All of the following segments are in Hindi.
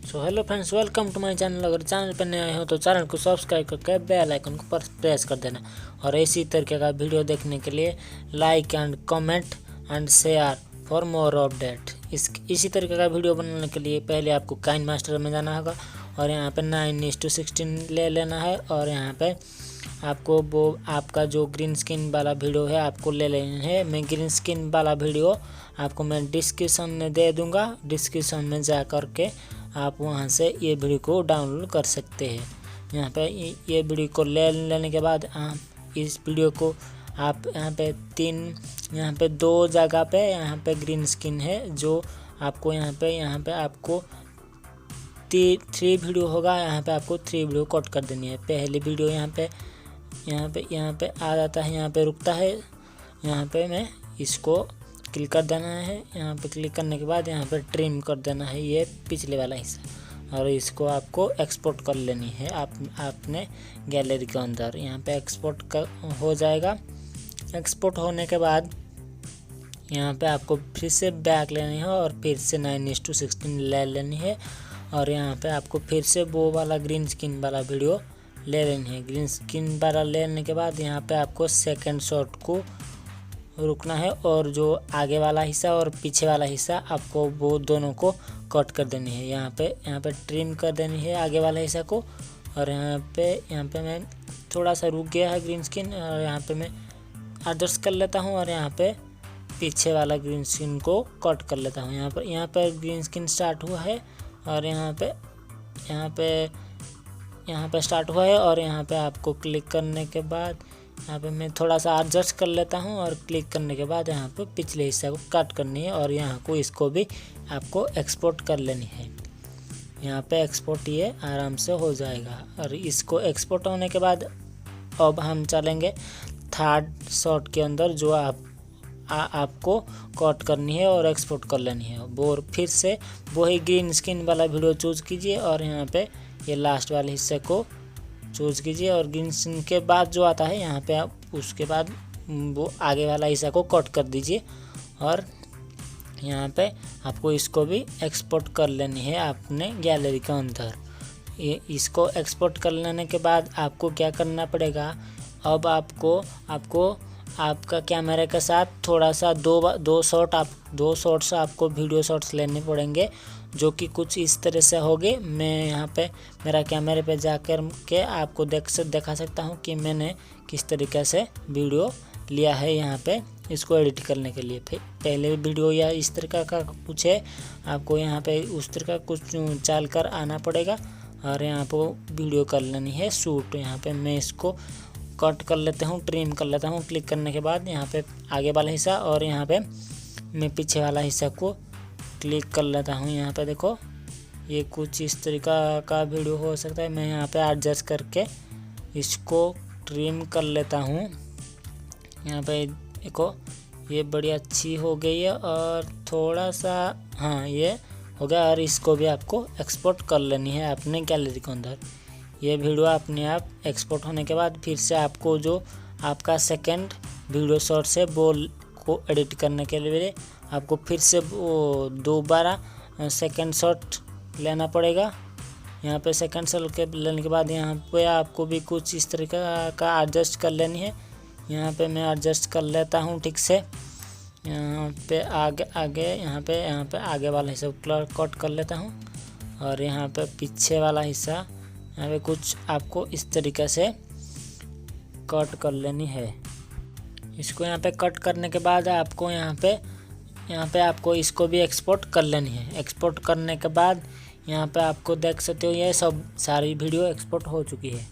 So hello friends, welcome to my channel. अगर चैनल पर नए हो तो चैनल को सब्सक्राइब करके बेल आइकन को प्रेस कर देना और इसी तरीके का वीडियो देखने के लिए like and comment and share for more update. इसी तरीके का वीडियो बनाने के लिए पहले आपको काइन मास्टर में जाना होगा और यहाँ पे 9:16 ले लेना है और यहाँ पे आपको वो आपका जो ग्रीन स्क्रीन वाला वीडियो है आपको ले लेना है। मैं ग्रीन स्क्रीन वाला वीडियो आपको मैं डिस्क्रिप्शन में दे दूंगा। डिस्क्रिप्शन में जा कर के आप वहां से ये वीडियो को डाउनलोड कर सकते हैं। यहाँ पे ये वीडियो को ले लेने के बाद आप इस वीडियो को आप यहाँ पे दो जगह पे यहाँ पे ग्रीन स्क्रीन है जो आपको यहाँ पे आपको 3 वीडियो होगा। यहाँ पे आपको 3 वीडियो कट कर देनी है। पहली वीडियो यहाँ पे आ जाता है, यहाँ पे रुकता है। यहाँ पे मैं इसको क्लिक कर देना है। यहाँ पे क्लिक करने के बाद यहाँ पे ट्रिम कर देना है ये पिछले वाला हिस्सा और इसको आपको एक्सपोर्ट कर लेनी है आपने गैलरी के अंदर। यहाँ पे एक्सपोर्ट हो जाएगा। एक्सपोर्ट होने के बाद यहाँ पे आपको फिर से बैक लेनी है और फिर से 9:16 ले लेनी है और यहाँ पे आपको फिर से वो वाला ग्रीन स्क्रीन वाला वीडियो ले लेनी है। ग्रीन स्क्रीन वाला लेने के बाद यहाँ पे आपको सेकंड शॉट को रुकना है और जो आगे वाला हिस्सा और पीछे वाला हिस्सा आपको वो दोनों को कट कर देनी है। यहाँ पे ट्रिम कर देनी है आगे वाला हिस्सा को और यहाँ पे मैं थोड़ा सा रुक गया है ग्रीन स्क्रीन और यहाँ पे मैं एडजस्ट कर लेता हूँ और यहाँ पे पीछे वाला ग्रीन स्क्रीन को कट कर लेता हूँ। यहाँ पर ग्रीन स्क्रीन स्टार्ट हुआ है और यहाँ पे स्टार्ट हुआ है और यहाँ पे आपको क्लिक करने के बाद यहाँ पे मैं थोड़ा सा एडजस्ट कर लेता हूँ और क्लिक करने के बाद यहाँ पे पिछले हिस्से को कट करनी है और यहाँ को इसको भी आपको एक्सपोर्ट कर लेनी है। यहाँ पे एक्सपोर्ट ये आराम से हो जाएगा और इसको एक्सपोर्ट होने के बाद अब हम चलेंगे थर्ड शॉट के अंदर जो आपको कट करनी है और एक्सपोर्ट कर लेनी है। वो फिर से वही ग्रीन स्क्रीन वाला वीडियो चूज कीजिए और यहाँ पे ये लास्ट वाले हिस्से को चूज कीजिए और ग्रीन स्क्रीन के बाद जो आता है यहाँ पे आप उसके बाद वो आगे वाला हिस्सा को कट कर दीजिए और यहाँ पे आपको इसको भी एक्सपोर्ट कर लेनी है अपने गैलरी के अंदर। ये इसको एक्सपोर्ट कर लेने के बाद आपको क्या करना पड़ेगा, अब आपको आपका कैमरे के साथ थोड़ा सा दो शॉट्स आपको वीडियो शॉट्स लेने पड़ेंगे जो कि कुछ इस तरह से होंगे। मैं यहाँ पे मेरा कैमरे पे जाकर के आपको दिखा सकता हूँ कि मैंने किस तरीके से वीडियो लिया है यहाँ पे इसको एडिट करने के लिए। फिर पहले वीडियो या इस तरह का कुछ है, आपको यहाँ पे उस तरह का कुछ चाल कर आना पड़ेगा और यहाँ पे वीडियो कर लेनी है शूट। यहाँ पे मैं इसको कट कर लेता हूँ, ट्रिम कर लेता हूँ। क्लिक करने के बाद यहाँ पे आगे वाला हिस्सा और यहाँ पे मैं पीछे वाला हिस्सा को क्लिक कर लेता हूँ। यहाँ पे देखो ये कुछ इस तरीका का वीडियो हो सकता है। मैं यहाँ पे एडजस्ट करके इसको ट्रिम कर लेता हूँ। यहाँ पे देखो ये बड़ी अच्छी हो गई है और थोड़ा सा हाँ ये हो गया और इसको भी आपको एक्सपोर्ट कर लेनी है अपने गैलरी के अंदर। ये वीडियो अपने आप एक्सपोर्ट होने के बाद फिर से आपको जो आपका सेकंड वीडियो शॉर्ट्स है वो को एडिट करने के लिए आपको फिर से वो दोबारा सेकंड शॉट लेना पड़ेगा। यहाँ पे सेकंड शॉट के लेने के बाद यहाँ पे आपको भी कुछ इस तरीका का एडजस्ट कर लेनी है। यहाँ पे मैं एडजस्ट कर लेता हूँ ठीक से। यहाँ पे यहाँ पे आगे वाला हिस्सा कट कर लेता हूँ और यहाँ पे पीछे वाला हिस्सा यहाँ पे कुछ आपको इस तरीके से कट कर लेनी है। इसको यहाँ पे कट करने के बाद आपको यहाँ पे आपको इसको भी एक्सपोर्ट कर लेनी है। एक्सपोर्ट करने के बाद यहाँ पे आपको देख सकते हो ये सब सारी वीडियो एक्सपोर्ट हो चुकी है।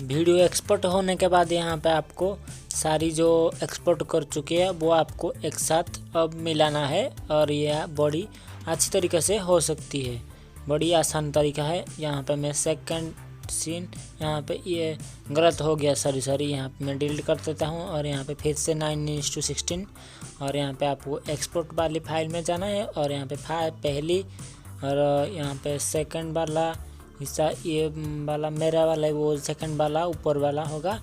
वीडियो एक्सपोर्ट होने के बाद यहाँ पे आपको सारी जो एक्सपोर्ट कर चुकी है वो आपको एक साथ अब मिलाना है और यह बड़ी अच्छी तरीके से हो सकती है। बड़ी आसान तरीका है। यहाँ पे मैं सेकंड सीन यहाँ पे ये गलत हो गया, सॉरी यहाँ पे मैं डिलीट कर देता हूँ और यहाँ पे फिर से 9:16 और यहाँ पे आपको एक्सपोर्ट वाली फाइल में जाना है और यहाँ पे पहली और यहाँ पे सेकंड वाला हिस्सा ये वाला मेरा वाला वो सेकंड वाला ऊपर वाला होगा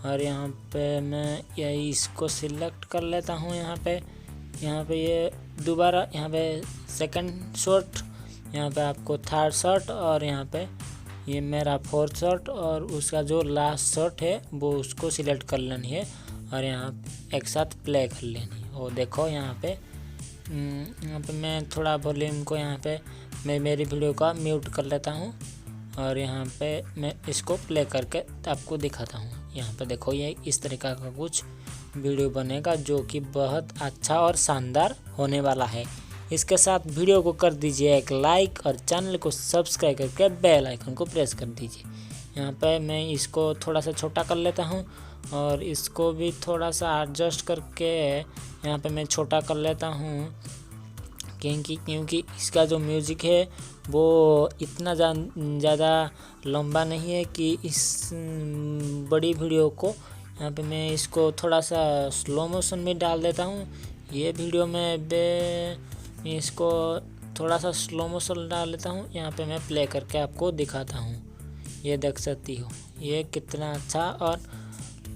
और यहाँ पे मैं यही इसको सिलेक्ट कर लेता हूँ। यहाँ पे ये दोबारा यहाँ पे सेकंड शॉट यहाँ पे आपको थर्ड शॉट और यहाँ पे ये मेरा फोर्थ शॉट और उसका जो लास्ट शॉट है वो उसको सिलेक्ट कर लेनी है और यहाँ एक साथ प्ले कर लेनी है। और देखो यहाँ पे मैं थोड़ा वॉल्यूम को यहाँ पे मैं मेरी वीडियो का म्यूट कर लेता हूँ और यहाँ पे मैं इसको प्ले करके आपको दिखाता हूँ। यहाँ पे देखो ये इस तरीक़ा का कुछ वीडियो बनेगा जो कि बहुत अच्छा और शानदार होने वाला है। इसके साथ वीडियो को कर दीजिए एक लाइक और चैनल को सब्सक्राइब करके बेल आइकन को प्रेस कर दीजिए। यहाँ पे मैं इसको थोड़ा सा छोटा कर लेता हूँ और इसको भी थोड़ा सा एडजस्ट करके यहाँ पे मैं छोटा कर लेता हूँ क्योंकि इसका जो म्यूज़िक है वो इतना ज़्यादा लंबा नहीं है कि इस बड़ी वीडियो को यहाँ पे मैं इसको थोड़ा सा स्लो मोशन में डाल देता हूँ। ये वीडियो में इसको थोड़ा सा स्लो मोशन डाल लेता हूँ। यहाँ पे मैं प्ले करके आपको दिखाता हूँ। ये देख सकती हो ये कितना अच्छा और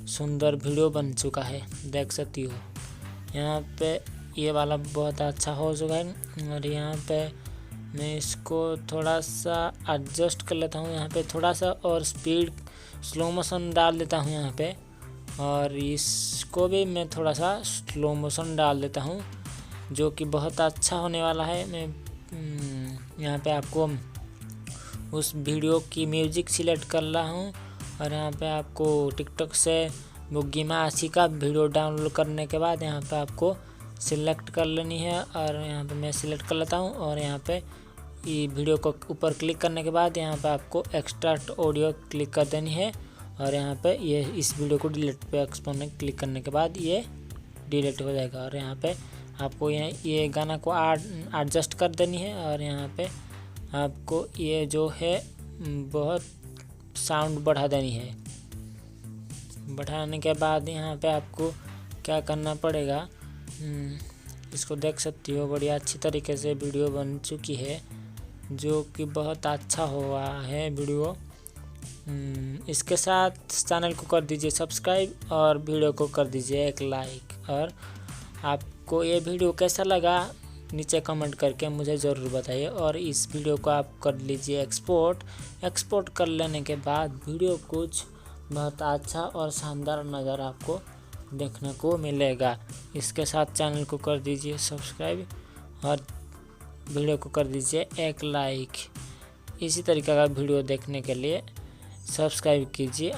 सुंदर वीडियो बन चुका है, देख सकती हो। यहाँ पे ये वाला बहुत अच्छा हो चुका है और यहाँ पे मैं इसको थोड़ा सा एडजस्ट कर लेता हूँ। यहाँ पे थोड़ा सा और स्पीड स्लो मोशन डाल देता हूँ यहाँ पे और इसको भी मैं थोड़ा सा स्लो मोशन डाल देता हूँ जो कि बहुत अच्छा होने वाला है। मैं यहाँ पे आपको उस वीडियो की म्यूज़िक सिलेक्ट कर रहा हूँ और यहाँ पे आपको टिकटॉक से वो गिमा आशी का वीडियो डाउनलोड करने के बाद यहाँ पे आपको सिलेक्ट कर लेनी है और यहाँ पे मैं सिलेक्ट कर लेता हूँ और यहाँ पे ये वीडियो को ऊपर क्लिक करने के बाद यहाँ पे आपको एक्सट्रैक्ट ऑडियो क्लिक कर देनी है और यहाँ पे ये इस वीडियो को डिलीट पे एक्सपोर्ट क्लिक करने के बाद ये डिलीट हो जाएगा और यहाँ पे आपको ये गाना को एडजस्ट कर देनी है और यहाँ पे आपको ये जो है बहुत साउंड बढ़ा देनी है। बढ़ाने के बाद यहाँ पे आपको क्या करना पड़ेगा, इसको देख सकती हो बढ़िया अच्छी तरीके से वीडियो बन चुकी है जो कि बहुत अच्छा हुआ है वीडियो। इसके साथ चैनल को कर दीजिए सब्सक्राइब और वीडियो को कर दीजिए एक लाइक। और आपको ये वीडियो कैसा लगा नीचे कमेंट करके मुझे ज़रूर बताइए। और इस वीडियो को आप कर लीजिए एक्सपोर्ट कर लेने के बाद वीडियो कुछ बहुत अच्छा और शानदार नज़र आपको देखने को मिलेगा। इसके साथ चैनल को कर दीजिए सब्सक्राइब और वीडियो को कर दीजिए एक लाइक। इसी तरीके का वीडियो देखने के लिए सब्सक्राइब कीजिए।